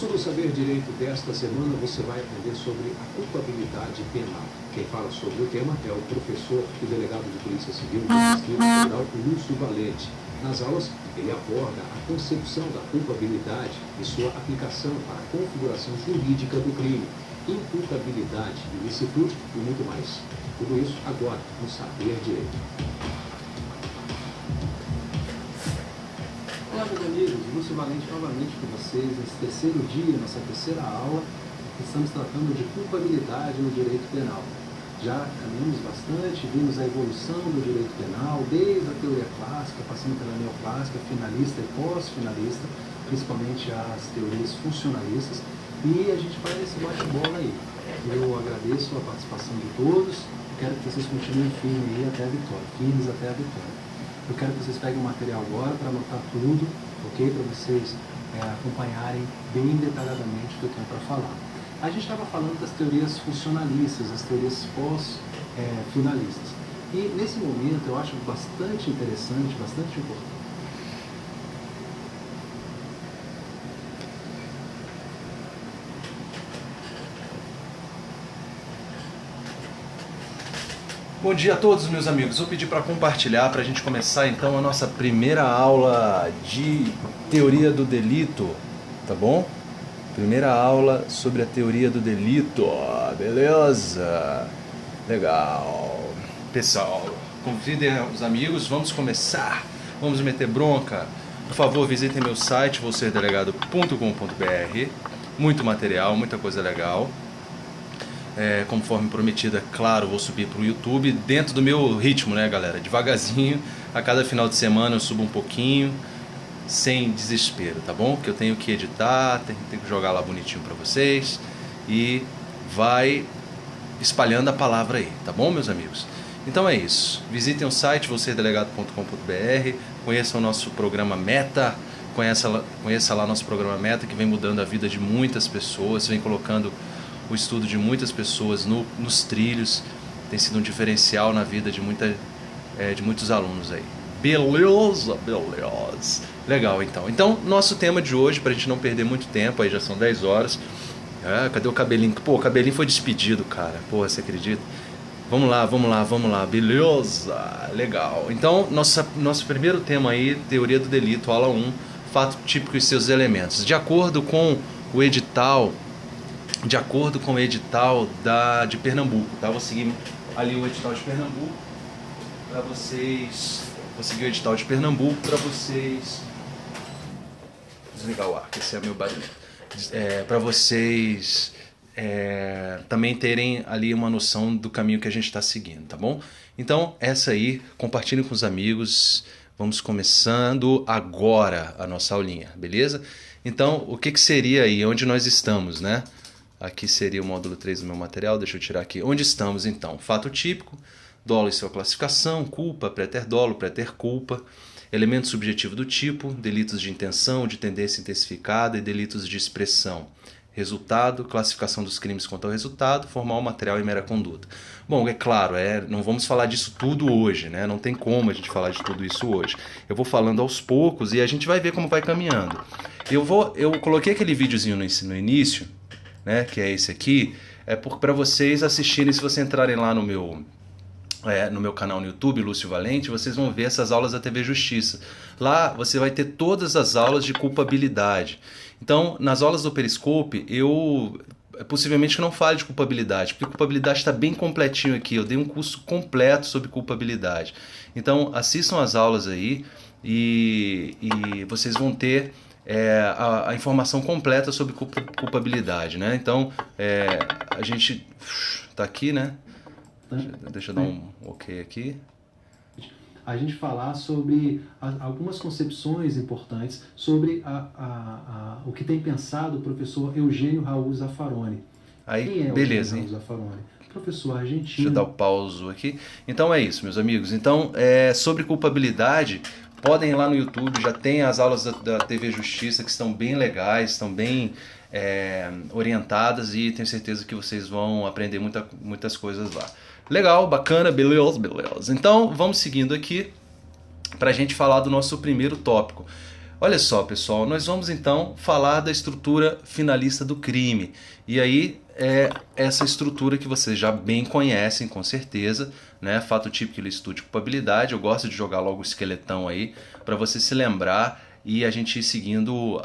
curso do Saber Direito desta semana você vai aprender sobre a culpabilidade penal. Quem fala sobre o tema é o professor e delegado de Polícia Civil do Distrito Federal, Lúcio Valente. Nas aulas, ele aborda a concepção da culpabilidade e sua aplicação para a configuração jurídica do crime, imputabilidade, ilicitude e muito mais. Tudo isso agora no Saber Direito. Olá, meus amigos, Lúcio Valente novamente com vocês nesse terceiro dia, nossa terceira aula, que estamos tratando de culpabilidade no direito penal. Já caminhamos bastante, vimos a evolução do direito penal, desde a teoria clássica, passando pela neoclássica, finalista e pós-finalista, principalmente as teorias funcionalistas, e a gente vai nesse bate-bola aí. Eu agradeço a participação de todos, quero que vocês continuem firmes aí até a vitória, firmes até a vitória. Eu quero que vocês peguem o material agora para anotar tudo, ok? Para vocês acompanharem bem detalhadamente o que eu tenho para falar. A gente estava falando das teorias funcionalistas, as teorias pós-finalistas. E nesse momento eu acho bastante interessante, bastante importante. Bom dia a todos, meus amigos. Vou pedir para compartilhar para a gente começar então a nossa primeira aula de teoria do delito, tá bom? Primeira aula sobre a teoria do delito, beleza? Legal. Pessoal, convidem os amigos, vamos começar, vamos meter bronca. Por favor, visitem meu site, vocêsdelegado.com.br. Muito material, muita coisa legal. Conforme prometido, é claro, vou subir para o YouTube dentro do meu ritmo, né, galera? Devagarzinho, a cada final de semana eu subo um pouquinho, sem desespero, tá bom? Porque eu tenho que editar, tenho que jogar lá bonitinho para vocês e vai espalhando a palavra aí, tá bom, meus amigos? Então é isso. Visitem o site vocêsdelegado.com.br, conheçam o nosso programa Meta, conheça lá nosso programa Meta, que vem mudando a vida de muitas pessoas, vem colocando o estudo de muitas pessoas nos trilhos, tem sido um diferencial na vida de muitos alunos aí. Beleza, beleza. Legal, então. Então, nosso tema de hoje, pra gente não perder muito tempo, aí já são 10 horas. Cadê o cabelinho? Pô, o cabelinho foi despedido, cara. Pô, você acredita? Vamos lá. Beleza, legal. Então, nosso primeiro tema aí, teoria do delito, aula 1, fato típico e seus elementos. De acordo com o edital de Pernambuco, tá? Vou seguir ali o edital de Pernambuco para vocês. Vou seguir o edital de Pernambuco para vocês. Desligar o ar, que esse é meu barulho. Para vocês também terem ali uma noção do caminho que a gente está seguindo, tá bom? Então, essa aí, compartilhem com os amigos. Vamos começando agora a nossa aulinha, beleza? Então, o que seria aí? Onde nós estamos, né? Aqui seria o módulo 3 do meu material, deixa eu tirar aqui. Onde estamos então? Fato típico, dolo e sua classificação, culpa, préter dolo, préter culpa, elemento subjetivo do tipo, delitos de intenção, de tendência intensificada e delitos de expressão. Resultado, classificação dos crimes quanto ao resultado, formal, material e mera conduta. Bom, é claro, não vamos falar disso tudo hoje, né? Não tem como a gente falar de tudo isso hoje. Eu vou falando aos poucos e a gente vai ver como vai caminhando. Eu coloquei aquele videozinho no início, né, que é esse aqui, para vocês assistirem. Se vocês entrarem lá no meu canal no YouTube, Lúcio Valente, vocês vão ver essas aulas da TV Justiça. Lá você vai ter todas as aulas de culpabilidade. Então, nas aulas do Periscope, eu possivelmente não fale de culpabilidade, porque culpabilidade está bem completinho aqui. Eu dei um curso completo sobre culpabilidade. Então, assistam as aulas aí e vocês vão ter a informação completa sobre culpabilidade, né? Então, a gente tá aqui, né? Deixa eu dar um ok aqui. A gente falar sobre algumas concepções importantes sobre o que tem pensado o professor Eugênio Raul Zaffaroni. Aí, quem é beleza, Eugênio Raul Zaffaroni? Professor argentino. Deixa eu dar o pauso aqui. Então é isso, meus amigos. Então, sobre culpabilidade, podem ir lá no YouTube, já tem as aulas da TV Justiça que estão bem legais, estão bem orientadas e tenho certeza que vocês vão aprender muitas coisas lá. Legal, bacana, beleza. Então, vamos seguindo aqui para a gente falar do nosso primeiro tópico. Olha só, pessoal, nós vamos então falar da estrutura finalista do crime. E aí é essa estrutura que vocês já bem conhecem, com certeza, né? Fato típico, ilicitude, culpabilidade. Eu gosto de jogar logo o esqueletão aí para você se lembrar e a gente ir seguindo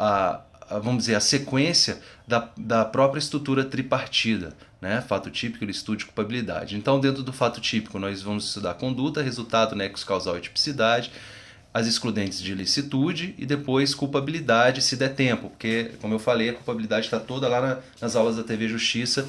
vamos dizer, a sequência da própria estrutura tripartida, né? Fato típico, ilicitude, culpabilidade. Então, dentro do fato típico, nós vamos estudar conduta, resultado, nexo causal e tipicidade, as excludentes de ilicitude e depois culpabilidade, se der tempo, porque, como eu falei, a culpabilidade está toda lá nas aulas da TV Justiça,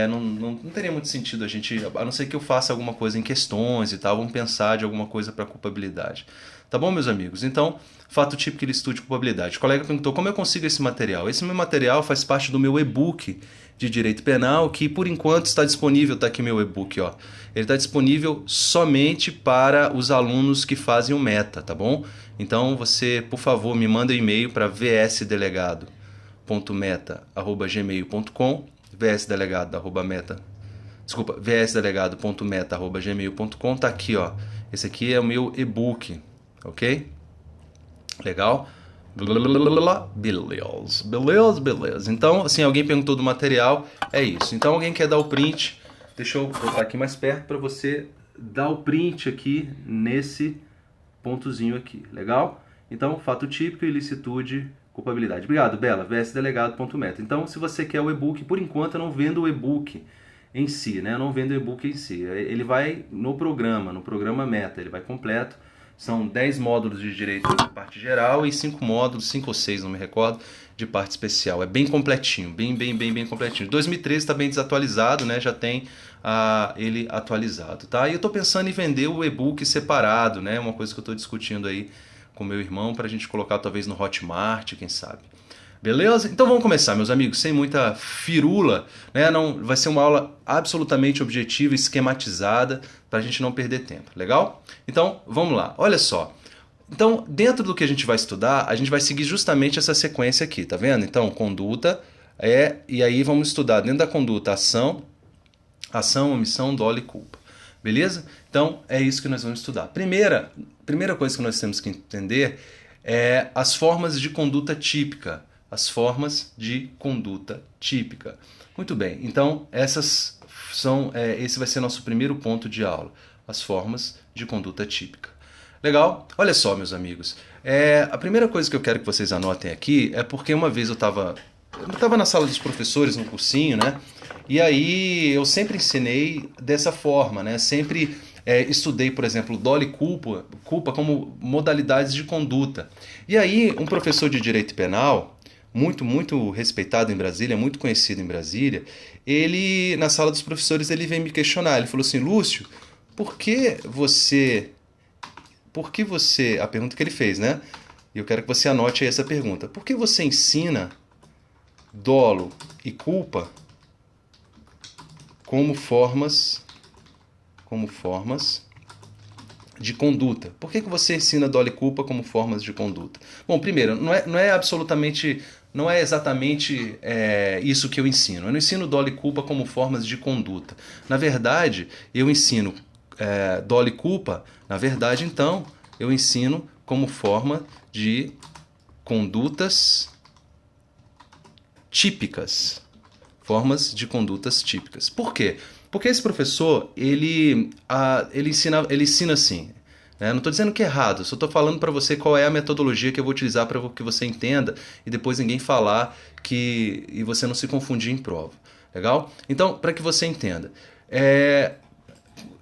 não teria muito sentido a gente, a não ser que eu faça alguma coisa em questões e tal, vamos pensar de alguma coisa para culpabilidade. Tá bom, meus amigos? Então, fato típico, ilicitude e culpabilidade. O colega perguntou como eu consigo esse material. Esse meu material faz parte do meu e-book de Direito Penal, que por enquanto está disponível, está aqui meu e-book, ó. Ele está disponível somente para os alunos que fazem o META, tá bom? Então você, por favor, me manda um e-mail para vsdelegado.meta@gmail.com, vsdelegado.meta@gmail.com, tá aqui, ó. Esse aqui é o meu e-book, ok? Legal? Beleza. Então, assim, alguém perguntou do material, é isso. Então, alguém quer dar o print, deixa eu botar aqui mais perto para você dar o print aqui nesse pontozinho aqui, legal? Então, fato típico, ilicitude, culpabilidade. Obrigado, Bela, vsdelegado.meta. Então, se você quer o e-book, por enquanto eu não vendo o e-book em si, né? Eu não vendo o e-book em si. Ele vai no programa Meta, ele vai completo. São 10 módulos de direito de parte geral e 5 módulos, 5 ou 6, não me recordo, de parte especial. É bem completinho, bem completinho. 2013 está bem desatualizado, né? Já tem ele atualizado, tá? E eu estou pensando em vender o e-book separado, né? Uma coisa que eu estou discutindo aí com meu irmão para a gente colocar talvez no Hotmart, quem sabe. Beleza? Então vamos começar, meus amigos, sem muita firula, né? Não, vai ser uma aula absolutamente objetiva, esquematizada, para a gente não perder tempo, legal? Então vamos lá, olha só. Então, dentro do que a gente vai estudar, a gente vai seguir justamente essa sequência aqui, tá vendo? Então, conduta, e aí vamos estudar dentro da conduta ação, omissão, dolo e culpa. Beleza? Então, é isso que nós vamos estudar. Primeira coisa que nós temos que entender é as formas de conduta típica. As formas de conduta típica. Muito bem, então esse vai ser nosso primeiro ponto de aula, as formas de conduta típica. Legal? Olha só, meus amigos, a primeira coisa que eu quero que vocês anotem aqui é porque uma vez eu estava na sala dos professores, no cursinho, né? E aí eu sempre ensinei dessa forma, né? Sempre estudei, por exemplo, dolo e culpa como modalidades de conduta. E aí um professor de direito penal, muito respeitado em Brasília, muito conhecido em Brasília, ele, na sala dos professores, ele veio me questionar. Ele falou assim, Lúcio, por que você... A pergunta que ele fez, né? E eu quero que você anote aí essa pergunta. Por que você ensina dolo e culpa como formas de conduta? Por que você ensina dolo e culpa como formas de conduta? Bom, primeiro, não é exatamente isso que eu ensino. Eu não ensino dolo e culpa como formas de conduta. Na verdade, eu ensino dolo e culpa, então, eu ensino como forma de condutas típicas. Formas de condutas típicas. Por quê? Porque esse professor, ele ensina assim. Né? Não estou dizendo que é errado, só estou falando para você qual é a metodologia que eu vou utilizar para que você entenda e depois ninguém falar e você não se confundir em prova. Legal? Então, para que você entenda.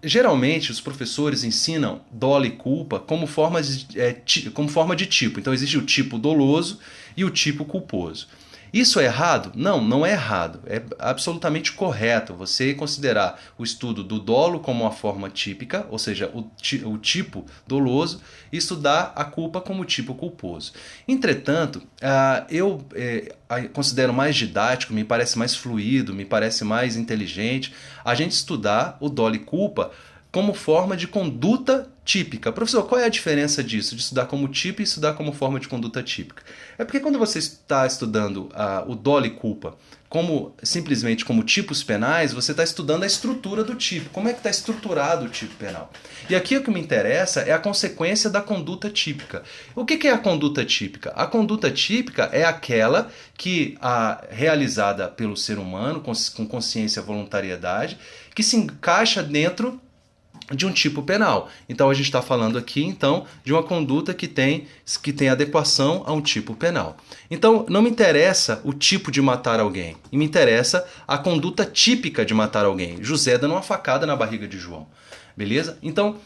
Geralmente, os professores ensinam dolo e culpa como forma de tipo. Então, existe o tipo doloso e o tipo culposo. Isso é errado? Não, não é errado. É absolutamente correto você considerar o estudo do dolo como uma forma típica, ou seja, o tipo doloso, e estudar a culpa como tipo culposo. Entretanto, eu considero mais didático, me parece mais fluido, me parece mais inteligente a gente estudar o dolo e culpa como forma de conduta típica. Professor, qual é a diferença disso, de estudar como tipo e estudar como forma de conduta típica? É porque quando você está estudando o dolo e culpa simplesmente como tipos penais, você está estudando a estrutura do tipo, como é que está estruturado o tipo penal. E aqui o que me interessa é a consequência da conduta típica. O que é a conduta típica? A conduta típica é aquela que realizada pelo ser humano com consciência e voluntariedade, que se encaixa dentro de um tipo penal. Então a gente está falando aqui então de uma conduta que tem adequação a um tipo penal. Então não me interessa o tipo de matar alguém, e me interessa a conduta típica de matar alguém. José dando uma facada na barriga de João. Beleza? Então,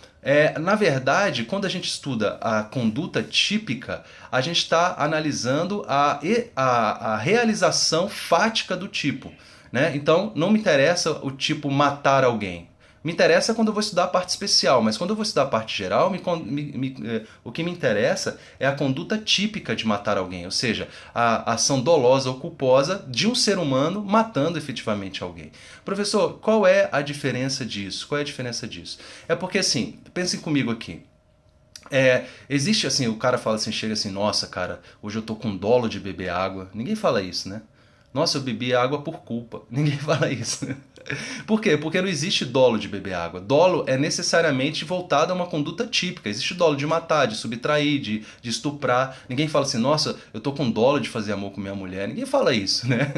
na verdade, quando a gente estuda a conduta típica, a gente está analisando a realização fática do tipo, né? Então não me interessa o tipo matar alguém. Me interessa quando eu vou estudar a parte especial, mas quando eu vou estudar a parte geral, o que me interessa é a conduta típica de matar alguém, ou seja, a ação dolosa ou culposa de um ser humano matando efetivamente alguém. Professor, qual é a diferença disso? Qual é a diferença disso? É porque assim, pensem comigo aqui. Existe assim, o cara fala assim, chega assim, nossa cara, hoje eu tô com dolo de beber água. Ninguém fala isso, né? Nossa, eu bebi água por culpa. Ninguém fala isso. Por quê? Porque não existe dolo de beber água. Dolo é necessariamente voltado a uma conduta típica. Existe dolo de matar, de subtrair, de estuprar. Ninguém fala assim, nossa, eu tô com dolo de fazer amor com minha mulher. Ninguém fala isso, né?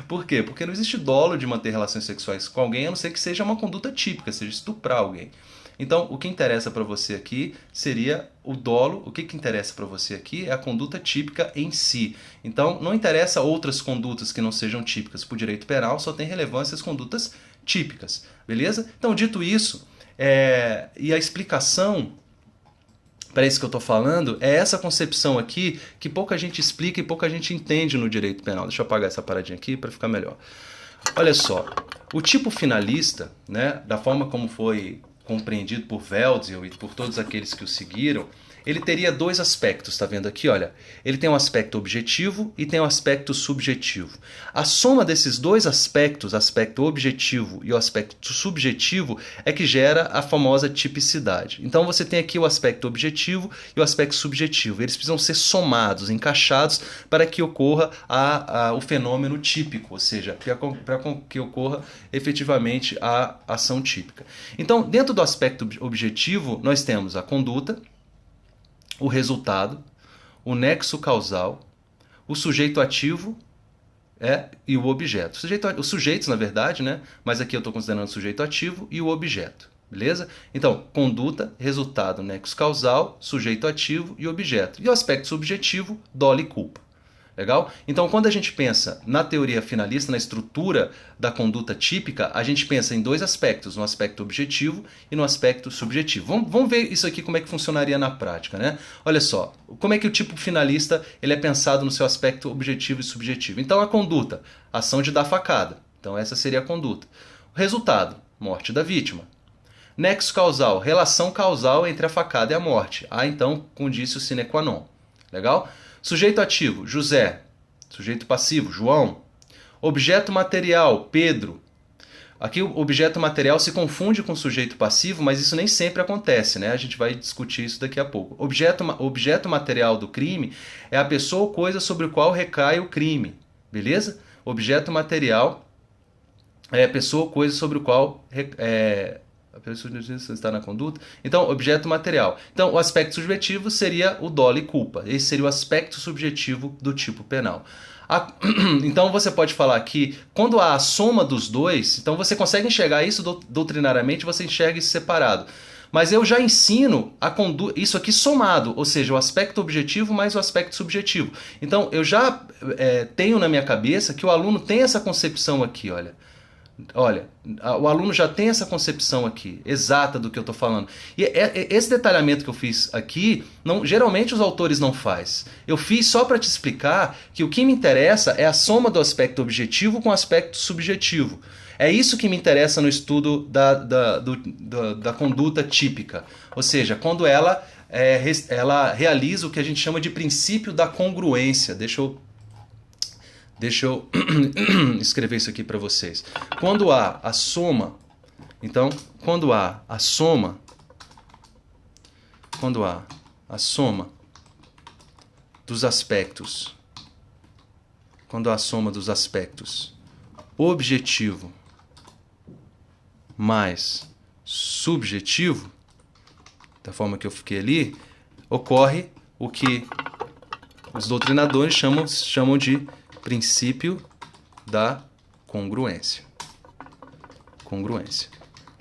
Por quê? Porque não existe dolo de manter relações sexuais com alguém, a não ser que seja uma conduta típica, seja estuprar alguém. Então, o que interessa para você aqui seria o dolo. O que interessa para você aqui é a conduta típica em si. Então, não interessa outras condutas que não sejam típicas. Por direito penal, só tem relevância as condutas típicas. Beleza? Então, dito isso, e a explicação para isso que eu estou falando é essa concepção aqui que pouca gente explica e pouca gente entende no direito penal. Deixa eu apagar essa paradinha aqui para ficar melhor. Olha só, o tipo finalista, né, da forma como foi compreendido por Welzel e por todos aqueles que o seguiram, ele teria dois aspectos, tá vendo aqui, olha? Ele tem um aspecto objetivo e tem um aspecto subjetivo. A soma desses dois aspectos, aspecto objetivo e o aspecto subjetivo, é que gera a famosa tipicidade. Então você tem aqui o aspecto objetivo e o aspecto subjetivo. Eles precisam ser somados, encaixados, para que ocorra o fenômeno típico, ou seja, para que ocorra efetivamente a ação típica. Então, dentro do aspecto objetivo, nós temos a conduta, o resultado, o nexo causal, o sujeito ativo e o objeto. Os sujeitos, na verdade, né? Mas aqui eu estou considerando o sujeito ativo e o objeto. Beleza? Então, conduta, resultado, nexo causal, sujeito ativo e objeto. E o aspecto subjetivo, dolo e culpa. Legal? Então, quando a gente pensa na teoria finalista, na estrutura da conduta típica, a gente pensa em dois aspectos, no aspecto objetivo e no aspecto subjetivo. Vamos ver isso aqui como é que funcionaria na prática, né? Olha só, como é que o tipo finalista ele é pensado no seu aspecto objetivo e subjetivo. Então, a conduta, ação de dar facada. Então, essa seria a conduta. O resultado, morte da vítima. Nexo causal, relação causal entre a facada e a morte. Há, então, condício sine qua non. Legal? Sujeito ativo, José. Sujeito passivo, João. Objeto material, Pedro. Aqui o objeto material se confunde com o sujeito passivo, mas isso nem sempre acontece, né? A gente vai discutir isso daqui a pouco. Objeto material do crime é a pessoa ou coisa sobre o qual recai o crime, beleza? Objeto material é a pessoa ou coisa sobre o qual a pessoa está na conduta. Então, objeto material. Então, o aspecto subjetivo seria o dolo e culpa. Esse seria o aspecto subjetivo do tipo penal. Então, você pode falar que quando há a soma dos dois, então você consegue enxergar isso doutrinariamente, você enxerga isso separado. Mas eu já ensino isso aqui somado, ou seja, o aspecto objetivo mais o aspecto subjetivo. Então, eu já tenho na minha cabeça que o aluno tem essa concepção aqui, olha. Olha, o aluno já tem essa concepção aqui, exata do que eu estou falando. E esse detalhamento que eu fiz aqui, geralmente os autores não fazem. Eu fiz só para te explicar que o que me interessa é a soma do aspecto objetivo com o aspecto subjetivo. É isso que me interessa no estudo da conduta típica. Ou seja, quando ela realiza o que a gente chama de princípio da congruência. Deixa eu escrever isso aqui para vocês. Quando há a soma, então, quando há a soma quando há a soma dos aspectos, objetivo mais subjetivo, da forma que eu fiquei ali, ocorre o que os doutrinadores chamam de princípio da congruência.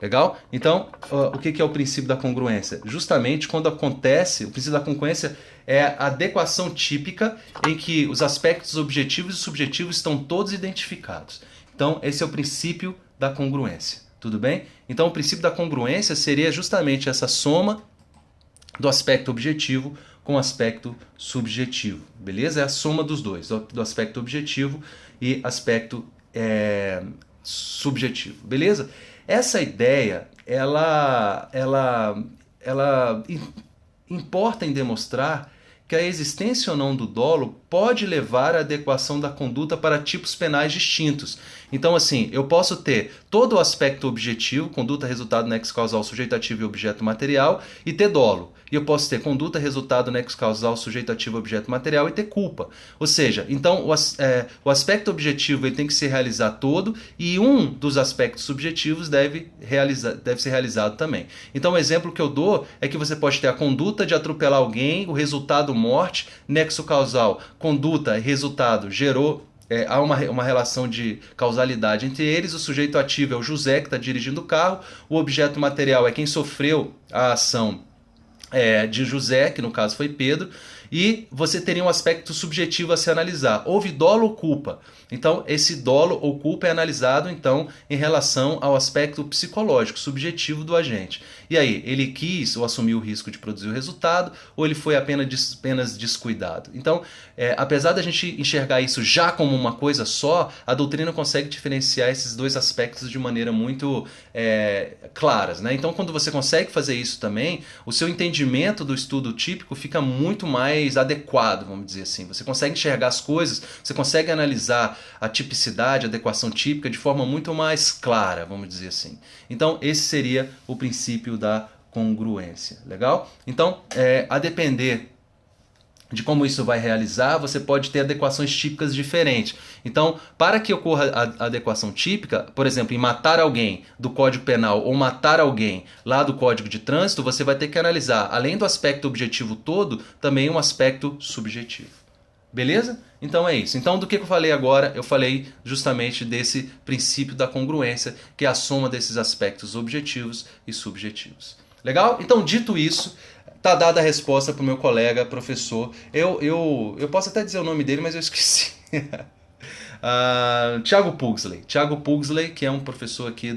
Legal? Então, o que é o princípio da congruência? Justamente quando acontece, o princípio da congruência é a adequação típica em que os aspectos objetivos e subjetivos estão todos identificados. Então, esse é o princípio da congruência. Tudo bem? Então, o princípio da congruência seria justamente essa soma do aspecto objetivo com o aspecto subjetivo. Beleza? É a soma dos dois, do aspecto objetivo e aspecto subjetivo. Beleza? Essa ideia, ela importa em demonstrar que a existência ou não do dolo pode levar à adequação da conduta para tipos penais distintos. Então, assim, eu posso ter todo o aspecto objetivo, conduta, resultado, nexo causal, sujeito ativo e objeto material, e ter dolo. E eu posso ter conduta, resultado, nexo causal, sujeito ativo, objeto material e ter culpa. Ou seja, então o aspecto objetivo ele tem que ser realizado todo e um dos aspectos subjetivos deve ser realizado também. Então o exemplo que eu dou é que você pode ter a conduta de atropelar alguém, o resultado morte, nexo causal, conduta e resultado gerou. Há uma relação de causalidade entre eles. O sujeito ativo é o José, que está dirigindo o carro. O objeto material é quem sofreu a ação de José, que no caso foi Pedro. E você teria um aspecto subjetivo a se analisar. Houve dolo ou culpa? Então, esse dolo ou culpa é analisado então em relação ao aspecto psicológico, subjetivo do agente. E aí, ele quis ou assumiu o risco de produzir o resultado, ou ele foi apenas descuidado? Então, apesar da gente enxergar isso já como uma coisa só, a doutrina consegue diferenciar esses dois aspectos de maneira muito claras, né? Então, quando você consegue fazer isso também, o seu entendimento do estudo típico fica muito mais adequado, vamos dizer assim. Você consegue enxergar as coisas, você consegue analisar a tipicidade, a adequação típica de forma muito mais clara, vamos dizer assim. Então, esse seria o princípio da congruência. Legal? Então, a depender de como isso vai realizar, você pode ter adequações típicas diferentes. Então, para que ocorra a adequação típica, por exemplo, em matar alguém do Código Penal ou matar alguém lá do Código de Trânsito, você vai ter que analisar, além do aspecto objetivo todo, também um aspecto subjetivo. Beleza? Então é isso. Então, do que eu falei agora? Eu falei justamente desse princípio da congruência, que é a soma desses aspectos objetivos e subjetivos. Legal? Então, dito isso, tá dada a resposta para o meu colega, professor. Eu posso até dizer o nome dele, mas eu esqueci. Thiago Pugsley. Thiago Pugsley, que é um professor aqui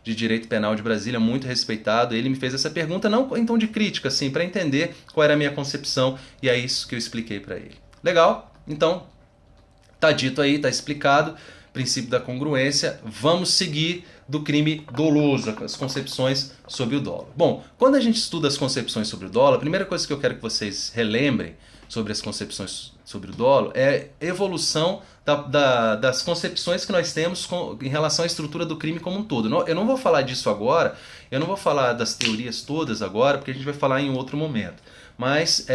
de Direito Penal de Brasília, muito respeitado. Ele me fez essa pergunta, não em tom de crítica, assim, para entender qual era a minha concepção, e é isso que eu expliquei para ele. Legal? Então, tá dito aí, tá explicado. Princípio da congruência. Vamos seguir do crime doloso, as concepções sobre o dolo. Bom, quando a gente estuda as concepções sobre o dolo, a primeira coisa que eu quero que vocês relembrem sobre as concepções sobre o dolo é a evolução das concepções que nós temos em relação à estrutura do crime como um todo. Eu não vou falar disso agora, eu não vou falar das teorias todas agora, porque a gente vai falar em outro momento. Mas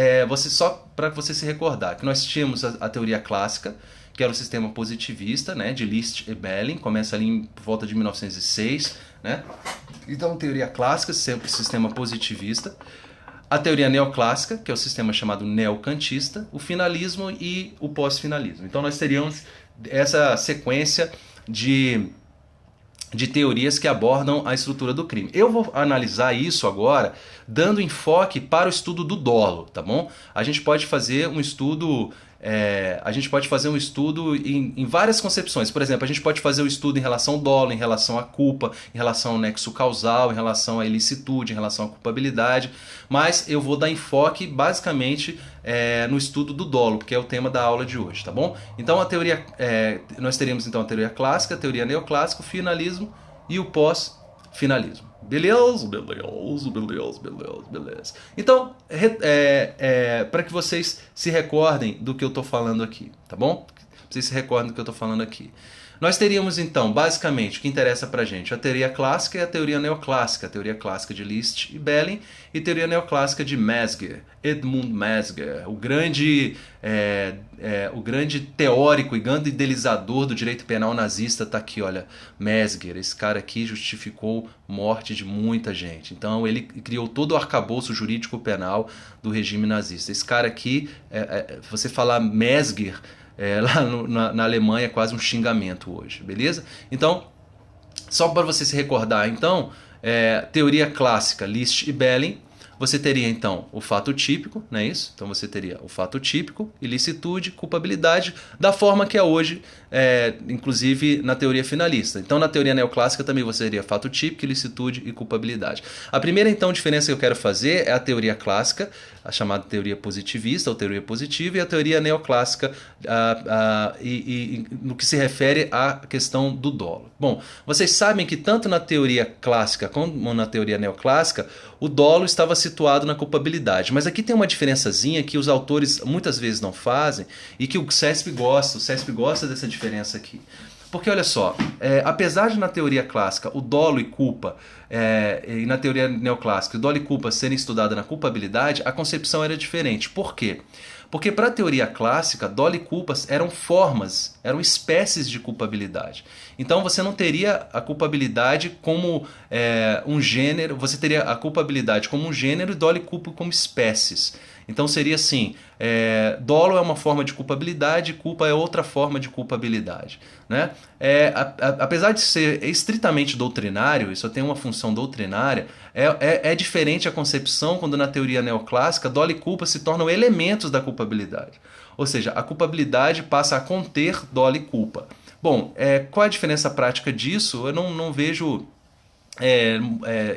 só para você se recordar que nós tínhamos a teoria clássica, que era o sistema positivista, né, de List e Belling, começa ali por volta de 1906. Né? Então, teoria clássica, sempre sistema positivista. A teoria neoclássica, que é o sistema chamado neocantista, o finalismo e o pós-finalismo. Então, nós teríamos essa sequência de teorias que abordam a estrutura do crime. Eu vou analisar isso agora dando enfoque para o estudo do dolo, tá bom? A gente pode fazer um estudo em várias concepções. Por exemplo, a gente pode fazer um estudo em relação ao dolo, em relação à culpa, em relação ao nexo causal, em relação à ilicitude, em relação à culpabilidade, mas eu vou dar enfoque basicamente no estudo do dolo, porque é o tema da aula de hoje, tá bom? Então nós teríamos então a teoria clássica, a teoria neoclássica, o finalismo e o pós-finalismo. Beleza? Então, para que vocês se recordem do que eu estou falando aqui, tá bom? Vocês se recordem do que eu estou falando aqui. Nós teríamos então, basicamente, o que interessa pra gente, a teoria clássica e a teoria neoclássica. A teoria clássica de List e Belling e teoria neoclássica de Mesger, Edmund Mesger, o grande teórico e grande idealizador do direito penal nazista está aqui, olha, Mesger. Esse cara aqui justificou morte de muita gente. Então ele criou todo o arcabouço jurídico penal do regime nazista. Esse cara aqui, você falar Mesger, lá na Alemanha é quase um xingamento hoje, beleza? Então, só para você se recordar, então, teoria clássica, List e Belling, você teria então o fato típico, não é isso? Então você teria o fato típico, ilicitude, culpabilidade, da forma que é hoje, inclusive na teoria finalista. Então na teoria neoclássica também você teria fato típico, ilicitude e culpabilidade. A primeira então diferença que eu quero fazer é a teoria clássica, a chamada teoria positivista ou teoria positiva, e a teoria neoclássica no que se refere à questão do dolo. Bom, vocês sabem que tanto na teoria clássica como na teoria neoclássica, o dolo estava situado na culpabilidade. Mas aqui tem uma diferençazinha que os autores muitas vezes não fazem e que o CESP gosta dessa diferença aqui. Porque olha só, apesar de na teoria clássica o dolo e culpa, e na teoria neoclássica o dolo e culpa serem estudadas na culpabilidade, a concepção era diferente. Por quê? Porque para a teoria clássica, dolo e culpas eram formas, eram espécies de culpabilidade. Então você não teria a culpabilidade como um gênero, você teria a culpabilidade como um gênero e dolo e culpa como espécies. Então seria assim, dolo é uma forma de culpabilidade, culpa é outra forma de culpabilidade, né? Apesar de ser estritamente doutrinário, isso tem uma função doutrinária, é diferente a concepção quando na teoria neoclássica dolo e culpa se tornam elementos da culpabilidade. Ou seja, a culpabilidade passa a conter dolo e culpa. Bom, qual é a diferença prática disso? Eu não vejo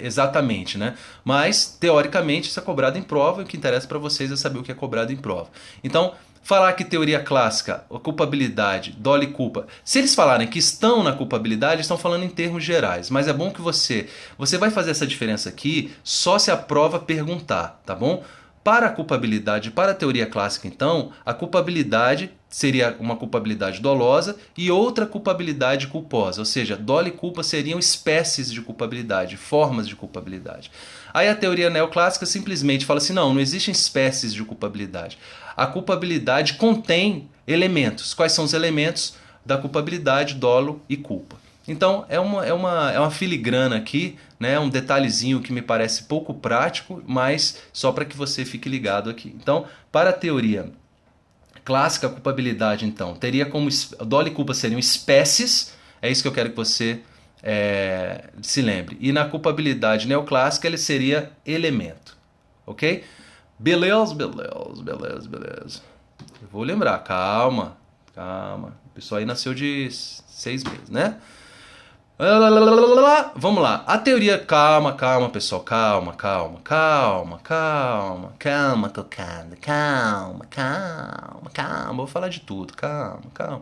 exatamente, né? Mas, teoricamente, isso é cobrado em prova e o que interessa para vocês é saber o que é cobrado em prova. Então, falar que teoria clássica, a culpabilidade, dolo e culpa, se eles falarem que estão na culpabilidade, estão falando em termos gerais. Mas é bom que você vai fazer essa diferença aqui só se a prova perguntar, tá bom? Para a culpabilidade, para a teoria clássica, então, a culpabilidade seria uma culpabilidade dolosa e outra culpabilidade culposa. Ou seja, dolo e culpa seriam espécies de culpabilidade, formas de culpabilidade. Aí a teoria neoclássica simplesmente fala assim, não existem espécies de culpabilidade. A culpabilidade contém elementos. Quais são os elementos da culpabilidade, dolo e culpa? Então é uma filigrana aqui, né, um detalhezinho que me parece pouco prático, mas só para que você fique ligado aqui. Então, para a teoria clássica, a culpabilidade, então, teria como dolo e culpa seriam espécies, é isso que eu quero que você se lembre. E na culpabilidade neoclássica ele seria elemento, ok? Beleza. Eu vou lembrar, calma. O pessoal aí nasceu de 6 meses, né? Vamos lá. A teoria... Calma, pessoal. Calma, cocada. Calma. Vou falar de tudo. Calma.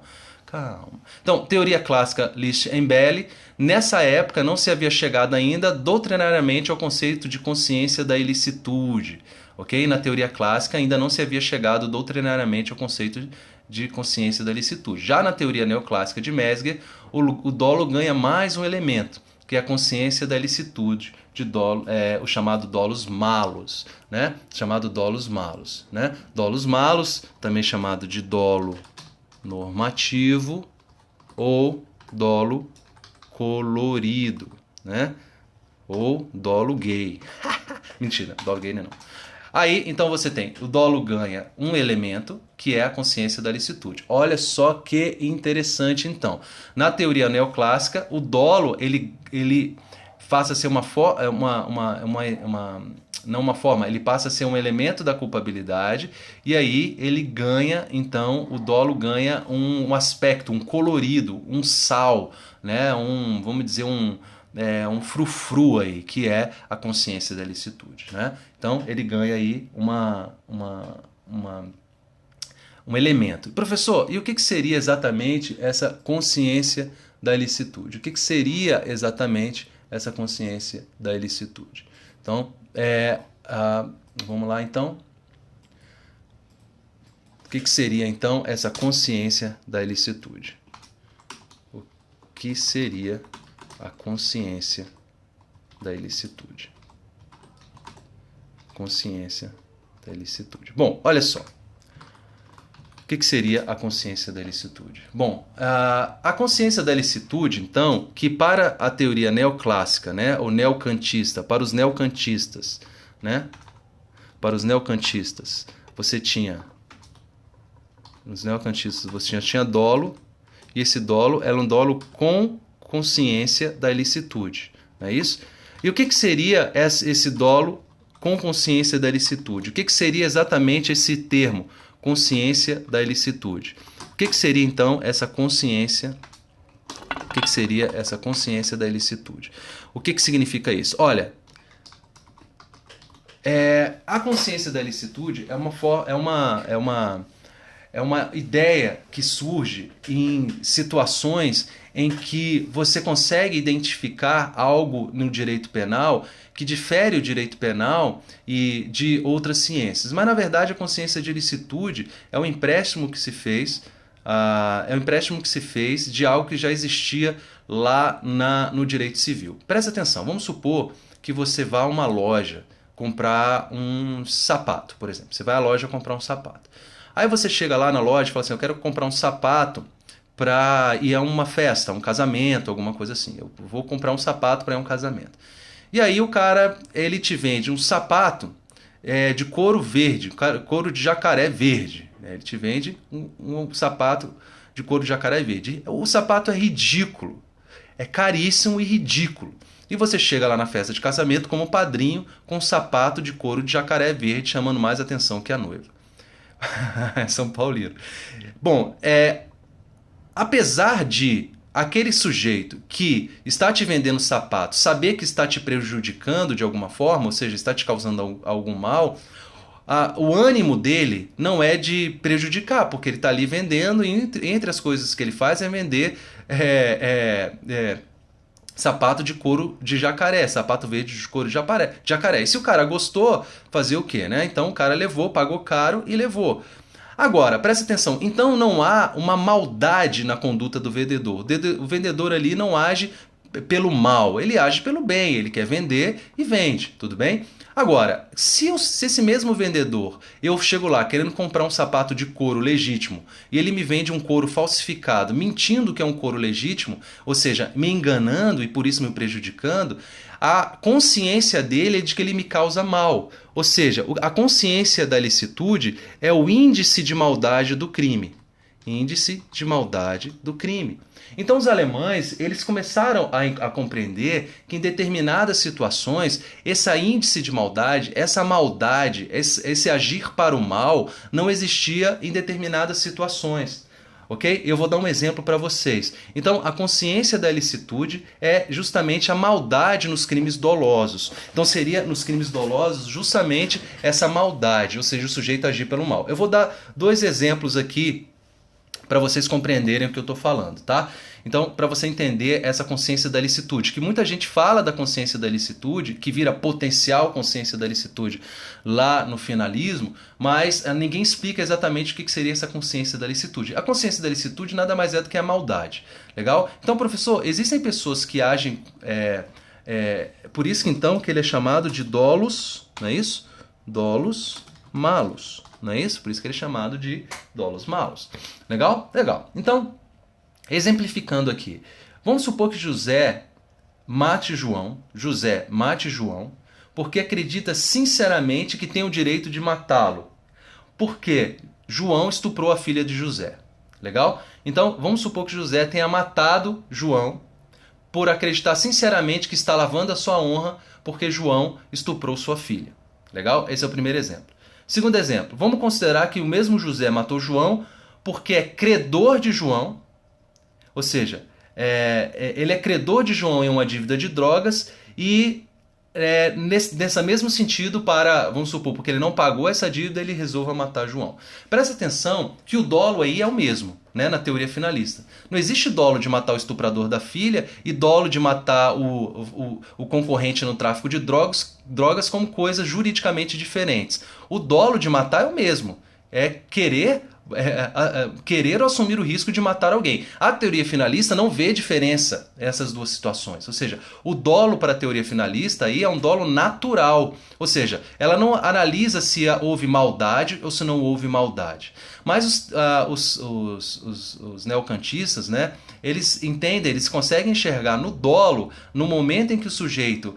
Então, teoria clássica, List e Belling. Nessa época não se havia chegado ainda doutrinariamente ao conceito de consciência da ilicitude. Ok? Na teoria clássica ainda não se havia chegado doutrinariamente ao conceito de consciência da ilicitude. Já na teoria neoclássica de Mesger, o dolo ganha mais um elemento, que é a consciência da ilicitude, de dolo, o chamado dolos malos, né? Dolos malos, também chamado de dolo normativo ou dolo colorido, né? Ou dolo gay. Mentira, dolo gay não é não. Aí, então você tem, o dolo ganha um elemento, que é a consciência da ilicitude. Olha só que interessante, então. Na teoria neoclássica, o dolo, ele passa a ser ele passa a ser um elemento da culpabilidade, e aí ele ganha, então, o dolo ganha um aspecto, um colorido, um sal, né? Vamos dizer, um frufru aí, que é a consciência da ilicitude, né? Então ele ganha aí um elemento. Professor, e o que seria exatamente essa consciência da ilicitude? O que seria exatamente essa consciência da ilicitude? Então, vamos lá então. O que seria então essa consciência da ilicitude? que seria a consciência da ilicitude. Consciência da ilicitude. Bom, olha só. O que seria a consciência da ilicitude? Bom, a consciência da ilicitude, então, que para a teoria neoclássica, né, ou neocantista, para os neocantistas, né, para os neocantistas, você tinha, nos neocantistas, você tinha dolo, e esse dolo era um dolo com consciência da ilicitude, não é isso? E o que seria esse dolo com consciência da ilicitude? O que seria exatamente esse termo? Consciência da ilicitude. O que seria então essa consciência? O que seria essa consciência da ilicitude? O que significa isso? Olha, a consciência da ilicitude é uma ideia que surge em situações em que você consegue identificar algo no direito penal que difere o direito penal e de outras ciências. Mas, na verdade, a consciência de ilicitude é um empréstimo que se fez, de algo que já existia lá no direito civil. Presta atenção, vamos supor que você vá a uma loja comprar um sapato, por exemplo. Você vai à loja comprar um sapato. Aí você chega lá na loja e fala assim, eu quero comprar um sapato para ir a uma festa, um casamento, alguma coisa assim. Eu vou comprar um sapato para ir a um casamento. E aí o cara, ele te vende um sapato de couro verde, couro de jacaré verde. Ele te vende um sapato de couro de jacaré verde. O sapato é ridículo, é caríssimo e ridículo. E você chega lá na festa de casamento como padrinho com um sapato de couro de jacaré verde, chamando mais atenção que a noiva. São Paulino. Bom, apesar de aquele sujeito que está te vendendo sapato saber que está te prejudicando de alguma forma, ou seja, está te causando algum mal, o ânimo dele não é de prejudicar, porque ele está ali vendendo e entre as coisas que ele faz é vender sapato de couro de jacaré, sapato verde de couro de jacaré. E se o cara gostou, fazer o quê, né? Então o cara levou, pagou caro e levou. Agora, presta atenção, então não há uma maldade na conduta do vendedor. O vendedor ali não age pelo mal, ele age pelo bem, ele quer vender e vende, tudo bem? Agora, se esse mesmo vendedor, eu chego lá querendo comprar um sapato de couro legítimo e ele me vende um couro falsificado, mentindo que é um couro legítimo, ou seja, me enganando e por isso me prejudicando, a consciência dele é de que ele me causa mal. Ou seja, a consciência da ilicitude é o índice de maldade do crime. Índice de maldade do crime. Então os alemães, eles começaram a compreender que em determinadas situações, esse índice de maldade, essa maldade, esse agir para o mal, não existia em determinadas situações. Ok? Eu vou dar um exemplo para vocês. Então, a consciência da ilicitude é justamente a maldade nos crimes dolosos. Então, seria nos crimes dolosos justamente essa maldade, ou seja, o sujeito agir pelo mal. Eu vou dar 2 exemplos aqui para vocês compreenderem o que eu estou falando, tá? Então, para você entender essa consciência da ilicitude, que muita gente fala da consciência da ilicitude, que vira potencial consciência da ilicitude lá no finalismo, mas ninguém explica exatamente o que seria essa consciência da ilicitude. A consciência da ilicitude nada mais é do que a maldade, legal? Então, professor, existem pessoas que agem, por isso que então que ele é chamado de dolos, não é isso? Dolos malos, não é isso? Por isso que ele é chamado de dolos malos. Legal? Legal. Então, exemplificando aqui, vamos supor que José mate João, porque acredita sinceramente que tem o direito de matá-lo, porque João estuprou a filha de José. Legal? Então, vamos supor que José tenha matado João por acreditar sinceramente que está lavando a sua honra porque João estuprou sua filha. Legal? Esse é o primeiro exemplo. Segundo exemplo, vamos considerar que o mesmo José matou João porque é credor de João, ou seja, ele é credor de João em uma dívida de drogas e nesse mesmo sentido, vamos supor, porque ele não pagou essa dívida, ele resolve matar João. Presta atenção que o dolo aí é o mesmo, né, na teoria finalista. Não existe dolo de matar o estuprador da filha e dolo de matar o concorrente no tráfico de drogas como coisas juridicamente diferentes. O dolo de matar é o mesmo. É querer querer ou assumir o risco de matar alguém. A teoria finalista não vê diferença nessas duas situações. Ou seja, o dolo para a teoria finalista aí é um dolo natural. Ou seja, ela não analisa se houve maldade ou se não houve maldade. Mas os neocantistas, né, eles entendem, eles conseguem enxergar no dolo, no momento em que o sujeito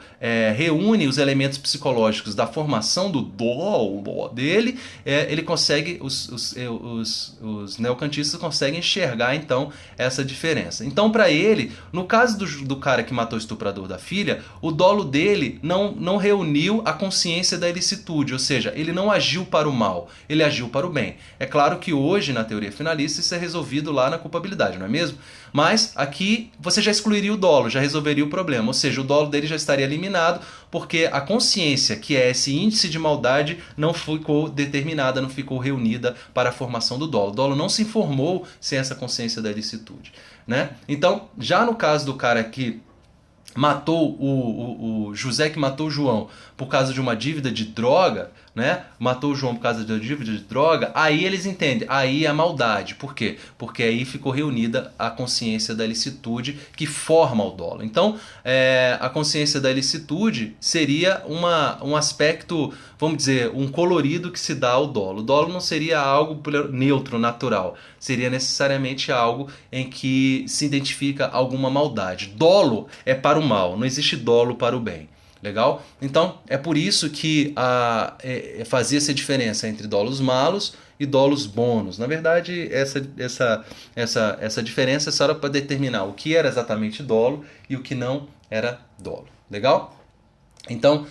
reúne os elementos psicológicos da formação do dolo dele, ele consegue, os neocantistas conseguem enxergar então essa diferença. Então, para ele, no caso do cara que matou o estuprador da filha, o dolo dele não reuniu a consciência da ilicitude, ou seja, ele não agiu para o mal, ele agiu para o bem. É claro que hoje, na teoria finalista, isso é resolvido lá na culpabilidade, não é mesmo? Mas aqui você já excluiria o dolo, já resolveria o problema, ou seja, o dolo dele já estaria eliminado, porque a consciência, que é esse índice de maldade, não ficou determinada, não ficou reunida para a formação do dolo. O dolo não se formou sem essa consciência da ilicitude, né? Então, já no caso do cara que matou o José, que matou o João por causa de uma dívida de droga, né? Matou o João por causa de uma dívida de droga, aí eles entendem, aí é a maldade. Por quê? Porque aí ficou reunida a consciência da ilicitude que forma o dolo. Então, a consciência da ilicitude seria um aspecto, vamos dizer, um colorido que se dá ao dolo. O dolo não seria algo neutro, natural. Seria necessariamente algo em que se identifica alguma maldade. Dolo é para o mal, não existe dolo para o bem. Legal? Então, é por isso que fazia essa diferença entre dolos malos e dolos bônus. Na verdade, essa diferença é só para determinar o que era exatamente dolo e o que não era dolo. Legal? Então,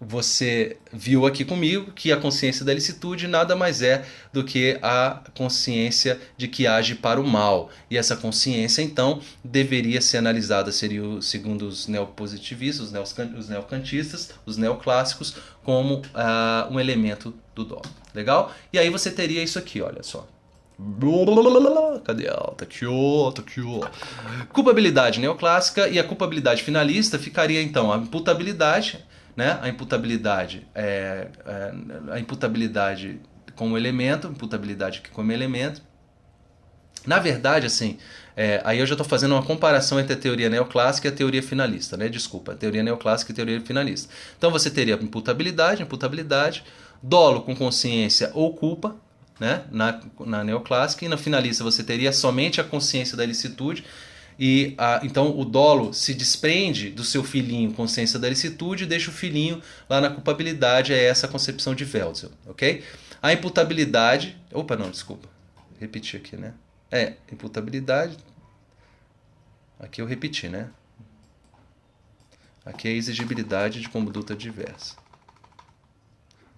você viu aqui comigo que a consciência da ilicitude nada mais é do que a consciência de que age para o mal. E essa consciência, então, deveria ser analisada, segundo os neopositivistas, os neocantistas, os neoclássicos, como um elemento do dolo. Legal? E aí você teria isso aqui, olha só. Cadê ela? Tá aqui, ó. Culpabilidade neoclássica e a culpabilidade finalista ficaria, então, a imputabilidade, né? A imputabilidade como elemento, imputabilidade como elemento. Na verdade, assim, aí eu já estou fazendo uma comparação entre a teoria neoclássica e a teoria finalista, né? Desculpa, a teoria neoclássica e a teoria finalista. Então você teria imputabilidade, dolo com consciência ou culpa, né? Na neoclássica, e na finalista você teria somente a consciência da ilicitude. E então o dolo se desprende do seu filhinho, consciência da ilicitude, e deixa o filhinho lá na culpabilidade, é essa a concepção de Welzel, ok? A imputabilidade... Opa, não, desculpa. Repeti aqui, né? Imputabilidade... Aqui eu repeti, né? Aqui é a exigibilidade de conduta diversa.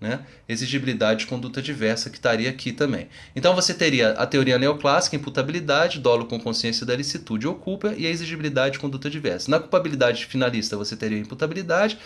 Né? Exigibilidade de conduta diversa, que estaria aqui também. Então você teria a teoria neoclássica, imputabilidade, dolo com consciência da ilicitude ou culpa, e a exigibilidade de conduta diversa. Na culpabilidade finalista você teria a imputabilidade,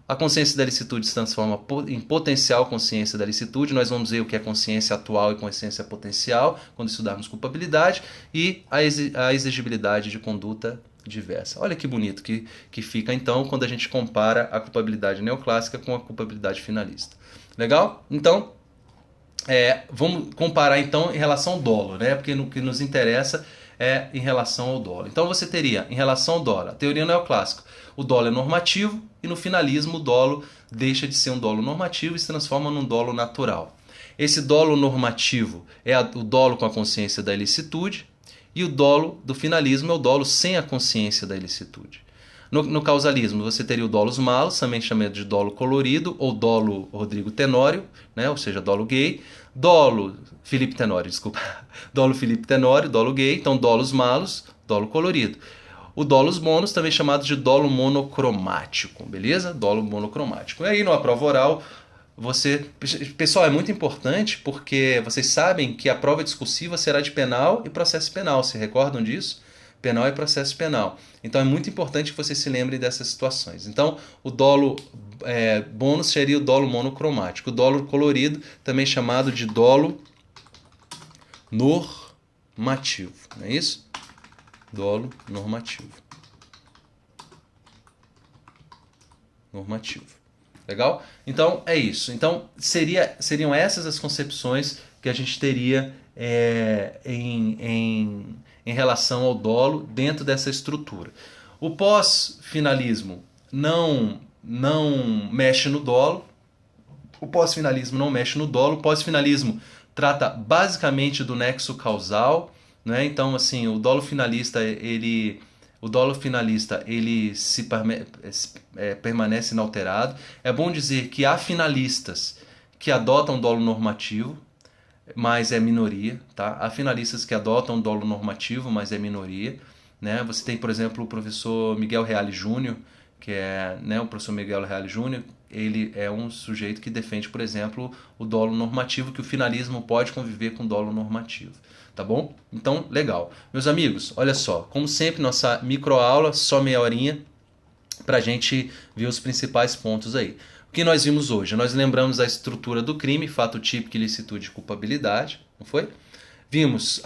a consciência da ilicitude se transforma em potencial consciência da ilicitude, nós vamos ver o que é consciência atual e consciência potencial, quando estudarmos culpabilidade, e a exigibilidade de conduta diversa. Olha que bonito que fica então quando a gente compara a culpabilidade neoclássica com a culpabilidade finalista. Legal? Então, vamos comparar então em relação ao dolo, né? Porque o que nos interessa é em relação ao dolo. Então você teria, em relação ao dolo, a teoria neoclássica, o dolo é normativo e no finalismo o dolo deixa de ser um dolo normativo e se transforma num dolo natural. Esse dolo normativo é o dolo com a consciência da ilicitude, e o dolo do finalismo é o dolo sem a consciência da ilicitude. No causalismo, você teria o dolos malos, também chamado de dolo colorido, ou dolo Rodrigo Tenório, né? Ou seja, dolo gay. Dolo Felipe Tenório, desculpa. Dolo Felipe Tenório, dolo gay. Então, dolos malos, dolo colorido. O dolos bônus, também chamado de dolo monocromático, beleza? Dolo monocromático. E aí, na prova oral, Pessoal, é muito importante porque vocês sabem que a prova discursiva será de penal e processo penal. Se recordam disso? Penal e processo penal. Então é muito importante que vocês se lembrem dessas situações. Então o dolo bônus seria o dolo monocromático. O dolo colorido, também chamado de dolo normativo. Não é isso? Dolo normativo. Legal? Então é isso. Então seriam essas as concepções que a gente teria em relação ao dolo dentro dessa estrutura. O pós-finalismo não mexe no dolo. O pós-finalismo não mexe no dolo. O pós-finalismo trata basicamente do nexo causal, né? Então, assim, o dolo finalista ele permanece inalterado. É bom dizer que há finalistas que adotam dolo normativo, mas é minoria, tá? Há finalistas que adotam dolo normativo, mas é minoria, né? Você tem, por exemplo, o professor Miguel Reale Júnior, que é, né, o professor Miguel Reale Júnior, ele é um sujeito que defende, por exemplo, o dolo normativo, que o finalismo pode conviver com dolo normativo, tá bom? Então, legal. Meus amigos, olha só, como sempre, nossa microaula, só meia horinha, pra gente ver os principais pontos aí. O que nós vimos hoje? Nós lembramos a estrutura do crime, fato típico, ilicitude e culpabilidade, não foi? Vimos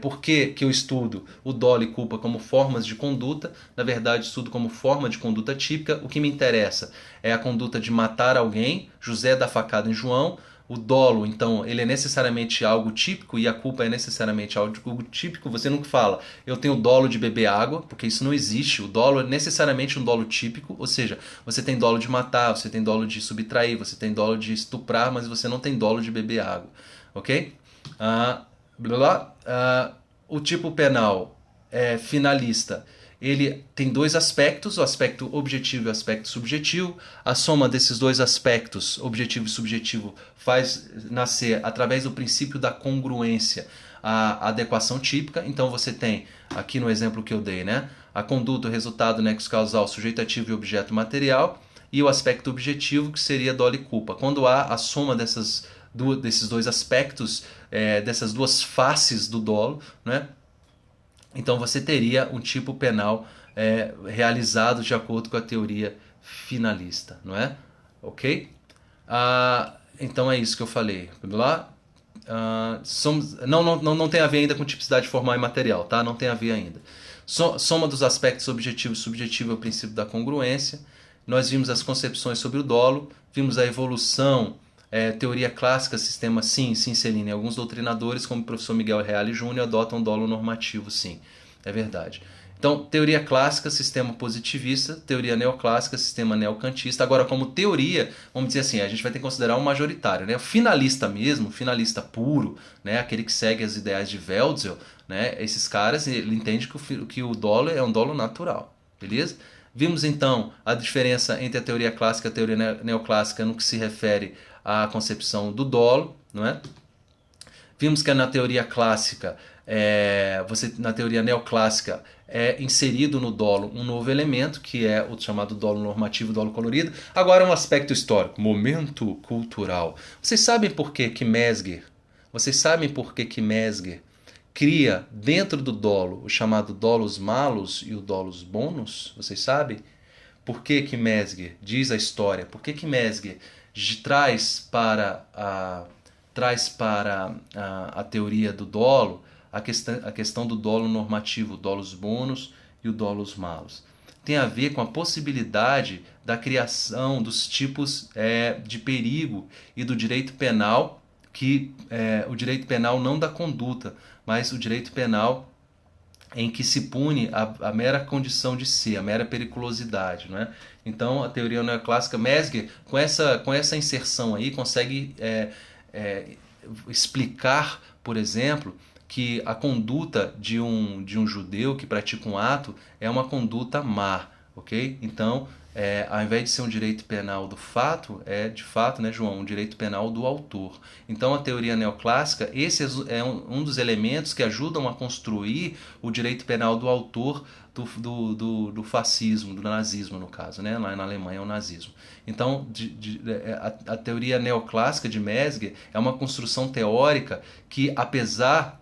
por que eu estudo o dolo e culpa como formas de conduta. Na verdade, estudo como forma de conduta típica. O que me interessa é a conduta de matar alguém. José dá facada em João. O dolo, então, ele é necessariamente algo típico e a culpa é necessariamente algo típico. Você nunca fala, eu tenho dolo de beber água, porque isso não existe. O dolo é necessariamente um dolo típico, ou seja, você tem dolo de matar, você tem dolo de subtrair, você tem dolo de estuprar, mas você não tem dolo de beber água, ok? O tipo penal finalista, ele tem dois aspectos, o aspecto objetivo e o aspecto subjetivo. A soma desses dois aspectos, objetivo e subjetivo, faz nascer, através do princípio da congruência, a adequação típica. Então você tem, aqui no exemplo que eu dei, né, a conduta, o resultado, nexo causal, sujeito ativo e objeto material, e o aspecto objetivo, que seria dolo e culpa. Quando há a soma desses dois aspectos, dessas duas faces do dolo, né, então você teria um tipo penal realizado de acordo com a teoria finalista, não é? Ok? Então é isso que eu falei. Não tem a ver ainda com tipicidade formal e material, tá? Não tem a ver ainda. Soma dos aspectos objetivo e subjetivo é o princípio da congruência. Nós vimos as concepções sobre o dolo, vimos a evolução, teoria clássica, sistema sim, Celina. Alguns doutrinadores, como o professor Miguel Reale Júnior, adotam dolo normativo, sim. É verdade. Então, teoria clássica, sistema positivista, teoria neoclássica, sistema neocantista. Agora, como teoria, vamos dizer assim, a gente vai ter que considerar um majoritário, né? O finalista mesmo, finalista puro, né? Aquele que segue as ideias de Welzel, né? Esses caras, ele entende que o dolo é um dolo natural, beleza? Vimos, então, a diferença entre a teoria clássica e a teoria neoclássica no que se refere à concepção do dolo, não é? Vimos que na teoria clássica, na teoria neoclássica, é inserido no dolo um novo elemento, que é o chamado dolo normativo, dolo colorido. Agora um aspecto histórico, momento cultural. Vocês sabem por que Mesger cria dentro do dolo o chamado dolus malus e o dolus bonus? Vocês sabem? Por que Mesger diz a história? Por que Mesger traz para a teoria do dolo a questão do dolo normativo, o dolus bonus e o dolus malus? Tem a ver com a possibilidade da criação dos tipos de perigo e do direito penal, que o direito penal não da conduta, mas o direito penal em que se pune a mera condição de ser, a mera periculosidade, não é? Então, a teoria neoclássica, Mesger, com essa inserção aí, consegue explicar, por exemplo, que a conduta de um judeu que pratica um ato é uma conduta má, ok? Então, ao invés de ser um direito penal do fato, de fato, né, João, um direito penal do autor. Então, a teoria neoclássica, esse é um dos elementos que ajudam a construir o direito penal do autor do fascismo, do nazismo, no caso, né? Lá na Alemanha é o nazismo. Então, a teoria neoclássica de Mesger é uma construção teórica que, apesar...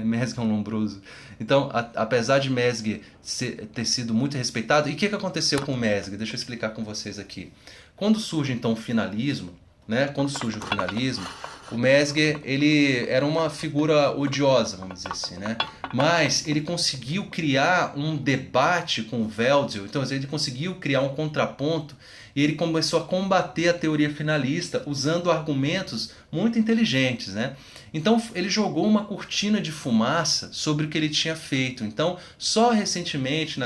Mesger é um lombroso. Então, apesar de Mesger ter sido muito respeitado, e o que aconteceu com Mesger? Deixa eu explicar com vocês aqui. Quando surge, então, o finalismo, né? Quando surge o finalismo, O Mesger, ele era uma figura odiosa, vamos dizer assim, né? Mas ele conseguiu criar um debate com o Wälzel, então ele conseguiu criar um contraponto e ele começou a combater a teoria finalista usando argumentos muito inteligentes, né? Então ele jogou uma cortina de fumaça sobre o que ele tinha feito. Então só recentemente,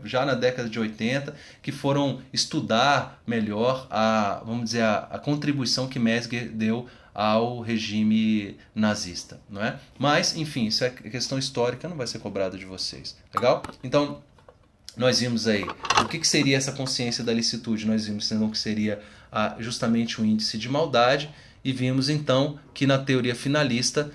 já na década de 80, que foram estudar melhor vamos dizer, a contribuição que Mesger deu ao regime nazista, não é? Mas, enfim, isso é questão histórica, não vai ser cobrado de vocês, legal? Então, nós vimos aí o que seria essa consciência da licitude, nós vimos então que seria justamente o índice de maldade, e vimos então que na teoria finalista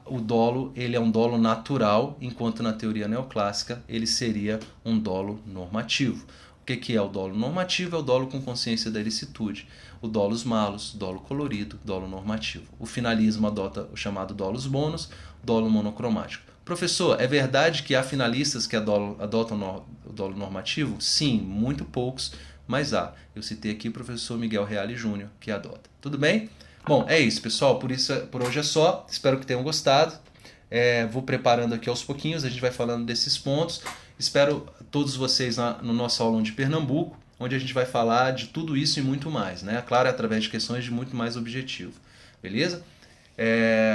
o dolo ele é um dolo natural, enquanto na teoria neoclássica ele seria um dolo normativo. O que é o dolo normativo? É o dolo com consciência da ilicitude. O dolus malus, dolo colorido, dolo normativo. O finalismo adota o chamado dolus bonus, dolo monocromático. Professor, é verdade que há finalistas que adotam o dolo normativo? Sim, muito poucos, mas há. Eu citei aqui o professor Miguel Reale Júnior, que adota. Tudo bem? Bom, é isso, pessoal. Por hoje é só. Espero que tenham gostado. Vou preparando aqui aos pouquinhos, a gente vai falando desses pontos. Espero todos vocês no nosso aulão de Pernambuco, onde a gente vai falar de tudo isso e muito mais, né? Claro, através de questões de muito mais objetivo. Beleza?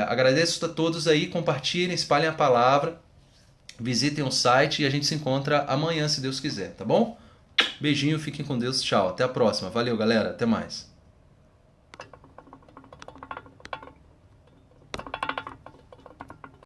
Agradeço a todos aí, compartilhem, espalhem a palavra, visitem o site e a gente se encontra amanhã, se Deus quiser, tá bom? Beijinho, fiquem com Deus, tchau, até a próxima. Valeu, galera, até mais.